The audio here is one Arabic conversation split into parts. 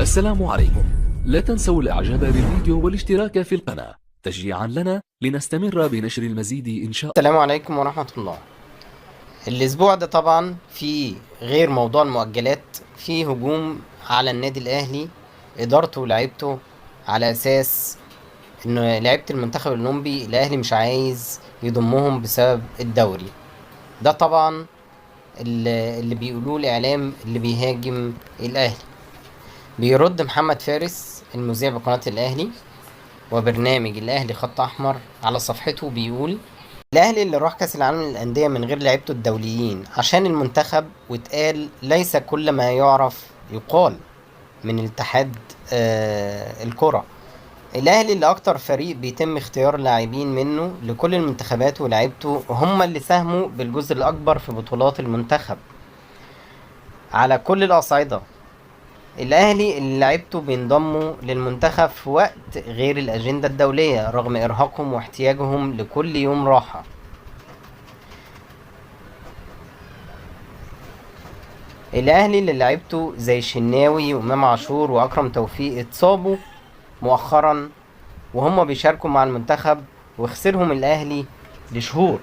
السلام عليكم. لا تنسوا الاعجاب بالفيديو والاشتراك في القناة تشجيعا لنا لنستمر بنشر المزيد ان شاء الله. السلام عليكم ورحمة الله. الأسبوع ده طبعا في غير موضوع المؤجلات في هجوم على النادي الأهلي، إدارته ولاعيبته، على أساس إن لعيبة المنتخب الأولمبي الأهلي مش عايز يضمهم بسبب الدوري. ده طبعا اللي بيقولوه الإعلام اللي بيهاجم الأهلي. بيرد محمد فارس المذيع بقناة الأهلي وبرنامج الأهلي خط أحمر على صفحته، بيقول: الأهلي اللي راح كأس العالم للأندية من غير لعيبته الدوليين عشان المنتخب، واتقال ليس كل ما يعرف يقال من الاتحاد الكرة. الأهلي اللي أكتر فريق بيتم اختيار لاعبين منه لكل المنتخبات، ولاعيبته هم اللي ساهموا بالجزء الأكبر في بطولات المنتخب على كل الأصعدة. الأهلي اللي لعيبته بينضموا للمنتخب في وقت غير الأجندة الدولية رغم إرهاقهم واحتياجهم لكل يوم راحة. الأهلي اللي لعيبته زي الشناوي وإمام عاشور وأكرم توفيق اتصابوا مؤخرا وهم بيشاركوا مع المنتخب، وخسرهم الأهلي لشهور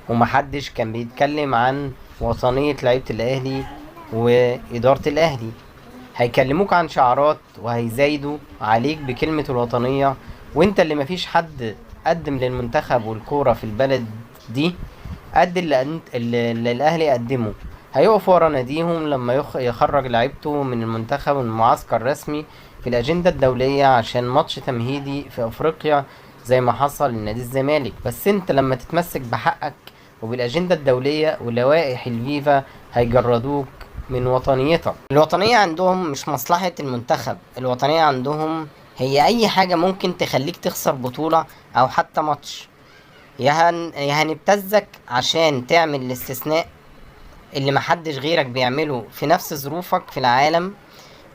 ومحدش كان بيتكلم عن وطنية لعيبة الأهلي وإدارة الأهلي. هيكلموك عن شعارات وهيزايدوا عليك بكلمة الوطنية، وانت اللي مفيش حد قدم للمنتخب والكورة في البلد دي قد اللي الأهلي قدمه. هيقفوا ورا ناديهم لما يخرج لعيبته من المنتخب من معسكر رسمي في الأجندة الدولية عشان ماتش تمهيدي في أفريقيا زي ما حصل لنادي الزمالك. بس انت لما تتمسك بحقك وبالأجندة الدولية ولوائح الفيفا هيجردوك من وطنيتك. الوطنية عندهم مش مصلحة المنتخب، الوطنية عندهم هي أي حاجة ممكن تخليك تخسر بطولة أو حتى ماتش. يا هنبتزك عشان تعمل الاستثناء اللي محدش غيرك بيعمله في نفس ظروفك في العالم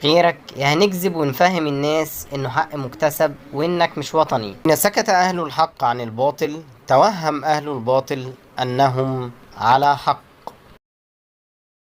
غيرك، يا هنكذب ونفهم الناس انه حق مكتسب وانك مش وطني. ان سكت اهل الحق عن الباطل توهم اهل الباطل انهم على حق.